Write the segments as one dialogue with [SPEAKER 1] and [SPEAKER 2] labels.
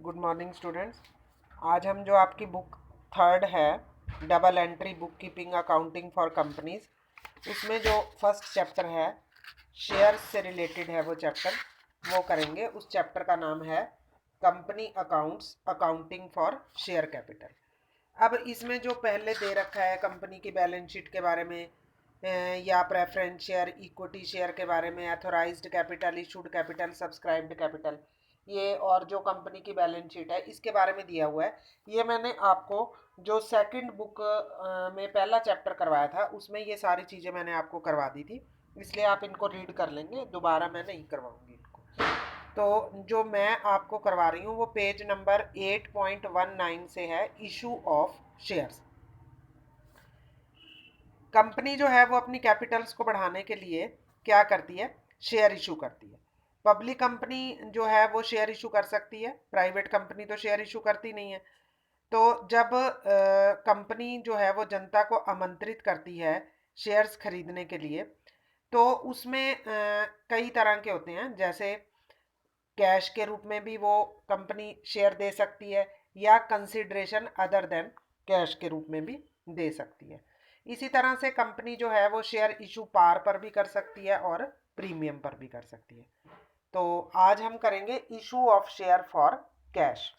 [SPEAKER 1] Good morning students. आज हम जो आपकी बुक थर्ड है double entry book keeping accounting for companies, उसमें जो फर्स्ट चैप्टर है शेयर से रिलेटेड है वो चैप्टर वो करेंगे। उस चैप्टर का नाम है company accounts accounting for share capital. अब इसमें जो पहले दे रखा है कंपनी की बैलेंस शीट के बारे में या प्रेफरेंस शेयर, इक्विटी शेयर के बारे में, authorised capital, issued capital, subscribed capital, ये और जो कंपनी की बैलेंस शीट है इसके बारे में दिया हुआ है। ये मैंने आपको जो सेकंड बुक में पहला चैप्टर करवाया था उसमें ये सारी चीज़ें मैंने आपको करवा दी थी, इसलिए आप इनको रीड कर लेंगे, दोबारा मैं नहीं करवाऊंगी इनको। तो जो मैं आपको करवा रही हूँ वो पेज नंबर 8.19 से है, इशू ऑफ शेयर्स। कंपनी जो है वो अपनी कैपिटल्स को बढ़ाने के लिए क्या करती है? शेयर इशू करती है। पब्लिक कंपनी जो है वो शेयर इशू कर सकती है, प्राइवेट कंपनी तो शेयर इशू करती नहीं है। तो जब कंपनी जो है वो जनता को आमंत्रित करती है शेयर्स खरीदने के लिए, तो उसमें कई तरह के होते हैं, जैसे कैश के रूप में भी वो कंपनी शेयर दे सकती है या कंसिडरेशन अदर देन कैश के रूप में भी दे सकती है। इसी तरह से कंपनी जो है वो शेयर इशू पार पर भी कर सकती है और प्रीमियम पर भी कर सकती है। तो आज हम करेंगे issue of share for cash.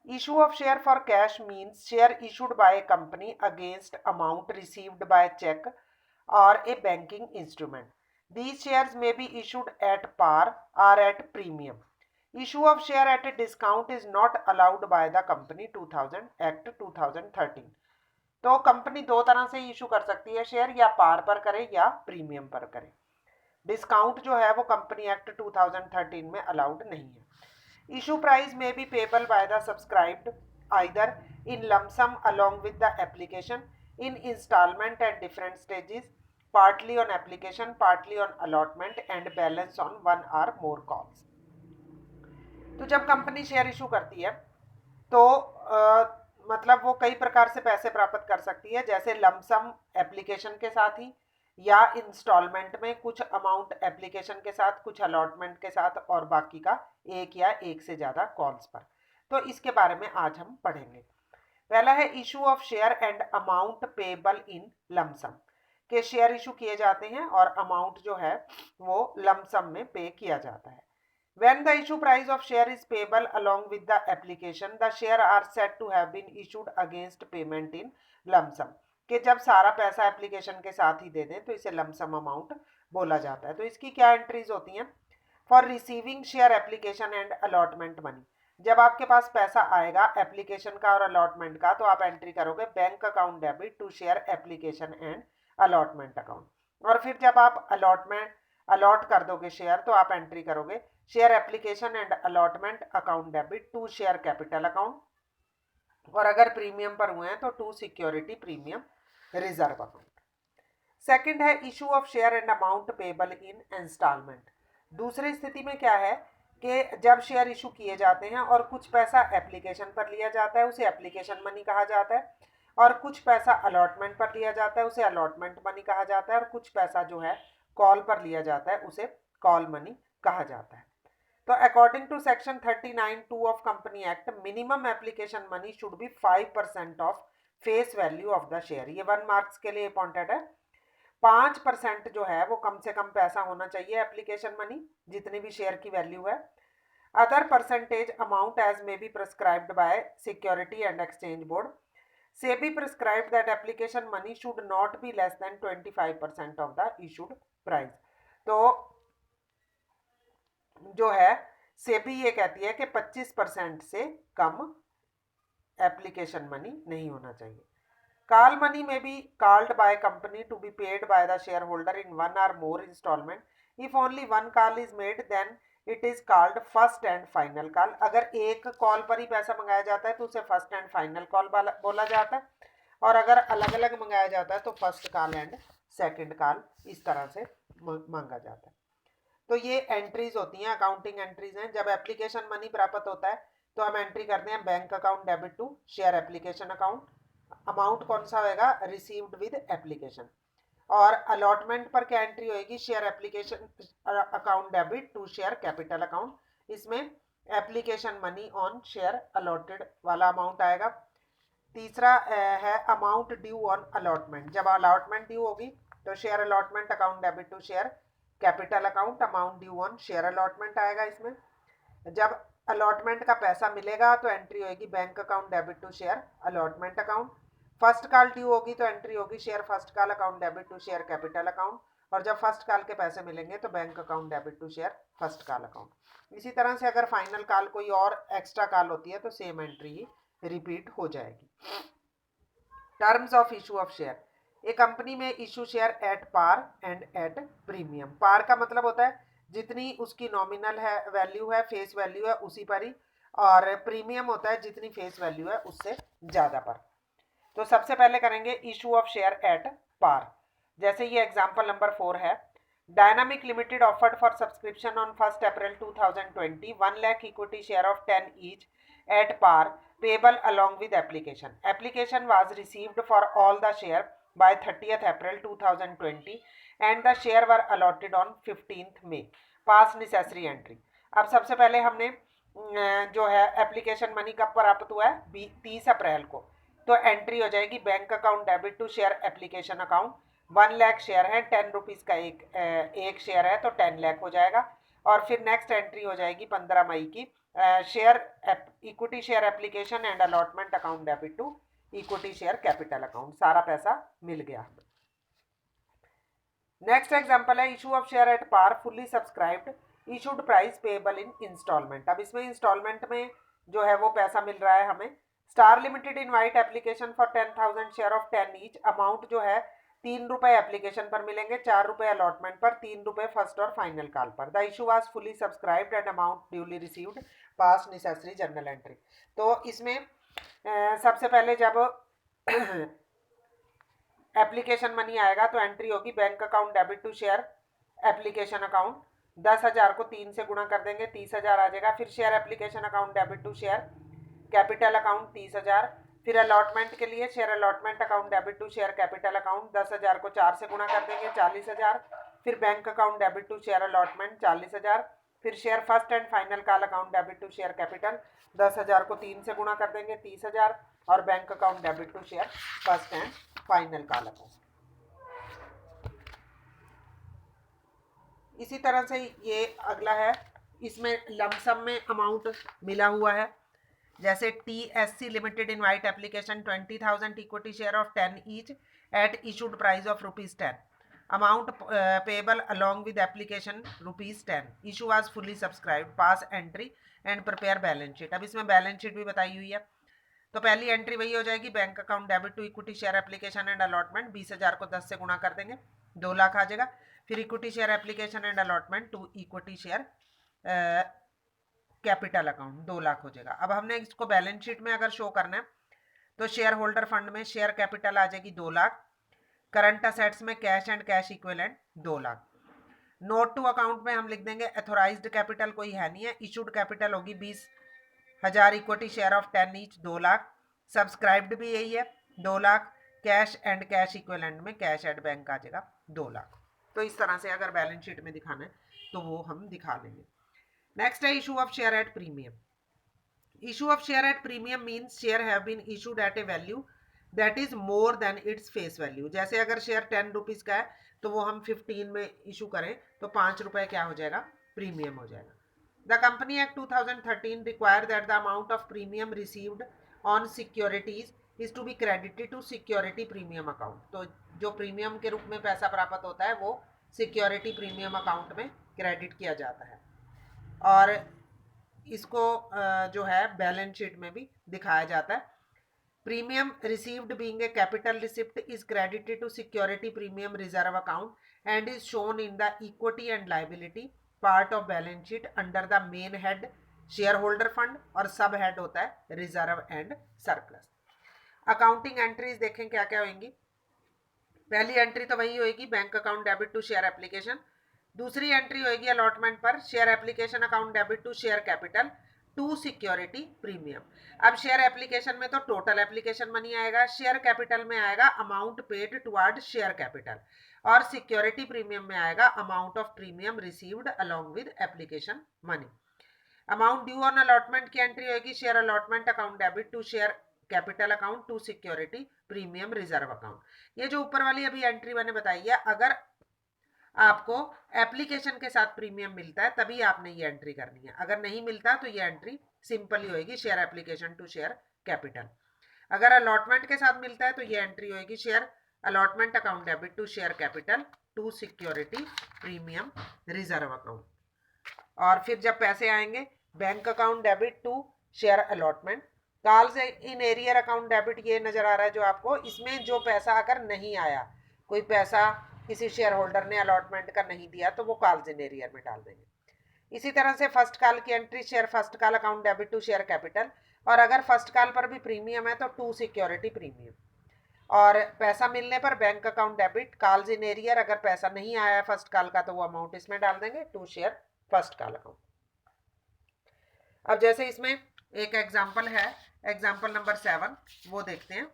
[SPEAKER 1] Issue of share for cash means share issued by a company against amount received by check or a banking instrument. These shares may be issued at par or at premium. Issue of share at a discount is not allowed by the Company 2000 Act 2013. तो company दो तरह से issue कर सकती है share, या पार पर करे या प्रीमियम पर करे। डिस्काउंट जो है वो कंपनी एक्ट 2013 में अलाउड नहीं है। Issue price may be payable by the subscribed either in lump sum along with the application, in installment at different stages, partly on application, partly on allotment, and balance on one or more calls. तो जब company share issue करती है तो मतलब वो कई प्रकार से पैसे प्राप्त कर सकती है, जैसे लमसम एप्लीकेशन के साथ ही, या इंस्टॉलमेंट में कुछ अमाउंट एप्लीकेशन के साथ, कुछ अलॉटमेंट के साथ, और बाकी का एक या एक से ज़्यादा कॉल्स पर। तो इसके बारे में आज हम पढ़ेंगे। पहला है issue of share and amount payable in lump sum, के शेयर इशू किए जाते हैं और अमाउंट जो है वो लमसम में पे किया जाता है। When the issue price of share is payable along with the application, the share are said to have been issued against payment in lump sum, कि जब सारा पैसा एप्लीकेशन के साथ ही दे दें तो इसे लमसम अमाउंट बोला जाता है। तो इसकी क्या एंट्रीज होती हैं? For receiving share application and allotment money, जब आपके पास पैसा आएगा एप्लीकेशन का और अलॉटमेंट का तो आप एंट्री करोगे bank account debit to share application and allotment account. और फिर जब आप अलॉट कर दोगे शेयर तो आप एंट्री करोगे share application and allotment account debit to share capital account, और अगर प्रीमियम पर हुए हैं तो to security premium reserve account. Second है issue of share and amount payable in instalment. दूसरी स्थिति में क्या है कि जब शेयर इशू किए जाते हैं और कुछ पैसा एप्लीकेशन पर लिया जाता है उसे एप्लीकेशन मनी कहा जाता है, और कुछ पैसा अलॉटमेंट पर लिया जाता है उसे अलॉटमेंट मनी कहा जाता है, और कुछ पैसा जो है कॉल पर लिया जाता है उसे कॉल मनी कहा जाता है। तो according to section 39(2) of company act, minimum application money should be 5% of face value of the share. ये 1 मार्क्स के लिए इंपॉर्टेंट है। 5% जो है वो कम से कम पैसा होना चाहिए एप्लीकेशन मनी, जितनी भी शेयर की वैल्यू है। Other percentage amount as may be prescribed by security and exchange board से be prescribed that application money should not be less than 25% of the issued price. तो जो है सेबी ये कहती है कि 25% से कम एप्लीकेशन मनी नहीं होना चाहिए। कॉल मनी में be called by company to be paid by the share holder in 1 और more instalment. If only 1 call is made then it is called first and final call. अगर एक call पर ही पैसा मंगाया जाता है तो उसे फर्स्ट एंड फाइनल कॉल बोला जाता है, और अगर अलग अलग मंगाया जाता है तो first call and second call, इस तरह से मांगा जाता है। तो ये एंट्रीज होती हैं, अकाउंटिंग एंट्रीज हैं। जब एप्लीकेशन मनी प्राप्त होता है तो हम एंट्री करते हैं bank account debit to share application account. Amount कौन सा होएगा? Received with application. और अलॉटमेंट पर क्या एंट्री होएगी? Share application account debit to share capital account. इसमें application money on share allotted वाला अमाउंट आएगा। तीसरा है अमाउंट ड्यू ऑन अलॉटमेंट। जब अलॉटमेंट ड्यू होगी तो share allotment account debit to share capital account, amount due on share allotment आएगा इसमें। जब अलॉटमेंट का पैसा मिलेगा तो एंट्री होगी bank account debit to share allotment account. First call due होगी तो एंट्री होगी share first call account debit to share capital account. और जब फर्स्ट कॉल के पैसे मिलेंगे तो bank account debit to share first call account. इसी तरह से अगर फाइनल कॉल कोई और एक्स्ट्रा कॉल होती है तो सेम एंट्री ही रिपीट हो जाएगी। Terms of issue of share. A company में issue share at par and at premium. Par का मतलब होता है जितनी उसकी नॉमिनल है वैल्यू है, फेस वैल्यू है उसी पर ही, और प्रीमियम होता है जितनी फेस वैल्यू है उससे ज़्यादा पर। तो सबसे पहले करेंगे issue of share at par. जैसे ये एग्जांपल नंबर 4 है, dynamic limited offered for subscription on 1 April 2020 1 lakh equity share of 10 each at par payable along with application. Application was received for all the share by 30th April 2020 and the share were allotted on 15th May. Pass necessary entry. अब सबसे पहले हमने जो है application money कब प्राप्त हुआ है 30 अप्रैल को, तो एंट्री हो जाएगी bank account debit to share application account. 1 lakh share है, 10 रुपीज़ का एक शेयर है तो 10 लाख हो जाएगा। और फिर नेक्स्ट एंट्री हो जाएगी 15 मई की share equity share application and allotment account debit to equity share capital account. सारा पैसा मिल गया। नेक्स्ट एग्जांपल है issue of share at par fully subscribed issued price payable in installment. अब इसमें इंस्टॉलमेंट में जो है वो पैसा मिल रहा है हमें। Star limited invite application for 10,000 share of 10 each. Amount जो है 3 रुपए एप्लीकेशन पर मिलेंगे, 4 रुपए अलॉटमेंट पर, 3 रुपए फर्स्ट और फाइनल कॉल पर। The issue was fully subscribed and amount duly received, pass necessary journal entry. तो इसमें सबसे पहले जब एप्लीकेशन मनी आएगा तो एंट्री होगी bank account debit to share application account. 10,000 को 3 से गुणा कर देंगे, 30,000 आ जाएगा। फिर share application account debit to share capital account 30,000। फिर अलॉटमेंट के लिए share allotment account debit to share capital account 10,000 को 4 से गुणा कर देंगे, 40,000। फिर bank account debit to share allotment 40,000। फिर share first and final call account debit to share capital 10,000 को 3 से गुणा कर देंगे, 30,000। और bank account debit to share first and final call account. इसी तरह से ये अगला है, इसमें लमसम में अमाउंट मिला हुआ है। जैसे TSC limited invite application 20,000 equity share of 10 each eight issued price of ₹10। Amount payable along with application ₹10। Issue was fully subscribed, pass entry and prepare balance sheet. अब इसमें बैलेंस शीट भी बताई हुई है। तो पहली एंट्री वही हो जाएगी bank account debit to equity share application and allotment. 20,000 को 10 से गुणा कर देंगे, 2 लाख आ जाएगा। फिर equity share application and allotment to equity share capital account 2 lakh हो जाएगा। अब हमने इसको बैलेंस शीट में अगर शो करना है तो शेयर होल्डर फंड में शेयर कैपिटल आ जाएगी 2 लाख। करंट असेट्स में cash and cash equivalent 2 lakh. Note to account में हम लिख देंगे एथोराइज्ड कैपिटल कोई है नहीं है, इशूड कैपिटल होगी 20,000 equity share of 10 each 2 lakh. Subscribed भी यही है 2 lakh. Cash and cash equivalent में कैश एट बैंक आ जाएगा 2 लाख। तो इस तरह से अगर बैलेंस शीट में दिखाना है तो वो हम दिखा लेंगे। नेक्स्ट है issue of share at premium. Issue of share at premium means share have been issued at a value that is more than its face value. जैसे अगर शेयर 10 रुपीज़ का है तो वो हम 15 में इशू करें तो 5 रुपये क्या हो जाएगा, प्रीमियम हो जाएगा। The Company Act 2013 require that the amount of premium received on securities is to be credited to security premium account। तो जो प्रीमियम के रूप में पैसा प्राप्त होता है वो सिक्योरिटी प्रीमियम अकाउंट में क्रेडिट किया जाता है। और इसको जो है बैलेंस शीट में भी दिखाया जाता है। Premium received being a capital receipt is credited to security premium reserve account and is shown in the equity and liability part of balance sheet under the main head share holder fund, और sub head होता है reserve and surplus. Accounting entries देखें क्या क्या होंगी। पहली entry तो वही होगी bank account debit to share application. दूसरी एंट्री होगी अलॉटमेंट पर share application account debit to share capital to security premium. अब शेयर एप्लीकेशन में तो टोटल एप्लीकेशन मनी आएगा, शेयर कैपिटल में आएगा amount paid toward share capital, और सिक्योरिटी प्रीमियम में आएगा amount of premium received along with application money. Amount due on allotment की एंट्री होगी share allotment account debit to share capital account to security premium reserve account. ये जो ऊपर वाली अभी एंट्री मैंने बताई है, अगर आपको एप्लीकेशन के साथ प्रीमियम मिलता है तभी आपने ये एंट्री करनी है, अगर नहीं मिलता तो ये एंट्री सिंपल ही होगी share application to share capital. अगर अलॉटमेंट के साथ मिलता है तो ये एंट्री होगी share allotment account debit to share capital to security premium reserve account. और फिर जब पैसे आएंगे bank account debit to share allotment. Calls in arrear account debit ये नजर आ रहा है जो आपको, इसमें जो पैसा अगर नहीं आया, कोई पैसा किसी शेयर होल्डर ने अलॉटमेंट का नहीं दिया तो वो कॉल्स इन एरियर में डाल देंगे। इसी तरह से फर्स्ट कॉल की entry share first call account debit to share capital, और अगर फर्स्ट कॉल पर भी प्रीमियम है तो टू सिक्योरिटी प्रीमियम। और पैसा मिलने पर bank account debit calls in arrear, अगर पैसा नहीं आया फर्स्ट कॉल का तो वो अमाउंट इसमें डाल देंगे to share first call account. अब जैसे इसमें एक एग्जांपल है, एग्जांपल नंबर 7, वो देखते हैं।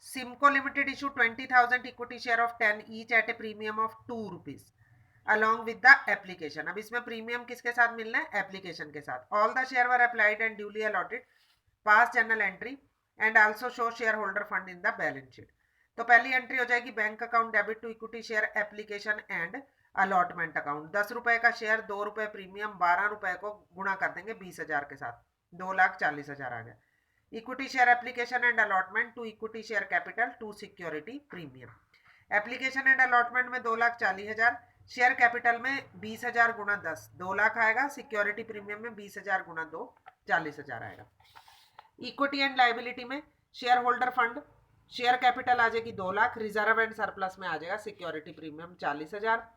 [SPEAKER 1] Simco limited issue 20,000 equity share of 10 each at a premium of 2 rupees along with the application. अब इसमें प्रीमियम किसके साथ मिलना है? एप्लीकेशन के साथ। All the share were applied and duly allotted, pass journal entry and also show share holder fund in the balance sheet. तो पहली एंट्री हो जाएगी bank account debit to equity share application and allotment account. 10 रुपए का share, 2 रुपए premium, 12 रुपए को गुणा कर देंगे 20,000 के साथ, 2,40,000 आ गया। Equity share application and allotment to equity share capital to security premium. Application and allotment में 2,40,000, शेयर कैपिटल में 20,000 गुणा 10 2 लाख आएगा, सिक्योरिटी प्रीमियम में 20,000 गुणा 2 40,000 आएगा। इक्विटी एंड लाइबिलिटी में share holder fund, share capital आ जाएगी 2 लाख, रिजर्व एंड सरप्लस में आ जाएगा सिक्योरिटी प्रीमियम 40,000।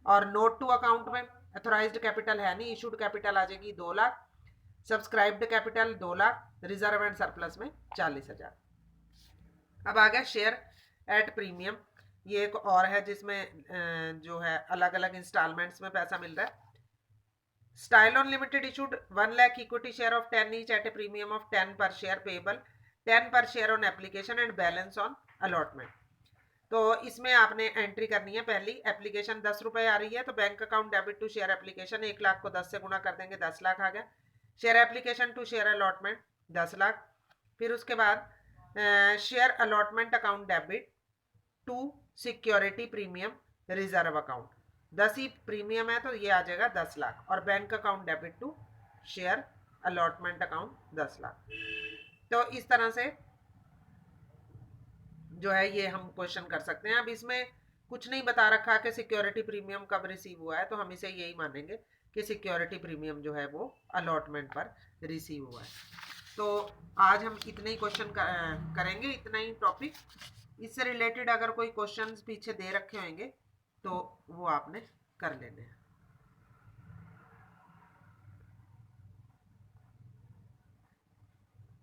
[SPEAKER 1] और नोट टू अकाउंट में अथोराइज्ड कैपिटल है नहीं, इशूड कैपिटल आ जाएगी 2 lakh, subscribed capital 2 lakh, reserve and surplus में 40,000। अब आ गया शेयर एट प्रीमियम, ये एक और है जिसमें जो है अलग अलग इंस्टॉलमेंट्स में पैसा मिल रहा है। Stylon limited issued 1 lakh equity share of 10 each at a premium of 10 per share payable, 10 per share on application and balance on allotment. तो इसमें आपने एंट्री करनी है। पहली एप्लीकेशन 10 रुपए आ रही है तो bank account debit to share application, 1 lakh को 10 से गुणा कर देंगे 10 लाख आ गया। Share application to share allotment 10 lakh. फिर उसके बाद share allotment account debit to security premium reserve account, 10 ही प्रीमियम है तो ये आ जाएगा 10 लाख। और bank account debit to share allotment account 10 lakh. तो इस तरह से जो है ये हम क्वेश्चन कर सकते हैं। अब इसमें कुछ नहीं बता रखा कि सिक्योरिटी प्रीमियम कब रिसीव हुआ है, तो हम इसे यही मानेंगे कि सिक्योरिटी प्रीमियम जो है वो अलॉटमेंट पर रिसीव हुआ है। तो आज हम इतने ही क्वेश्चन करेंगे, इतना ही टॉपिक। इससे रिलेटेड अगर कोई क्वेश्चंस पीछे दे रखे होंगे तो वो आपने कर लेने हैं।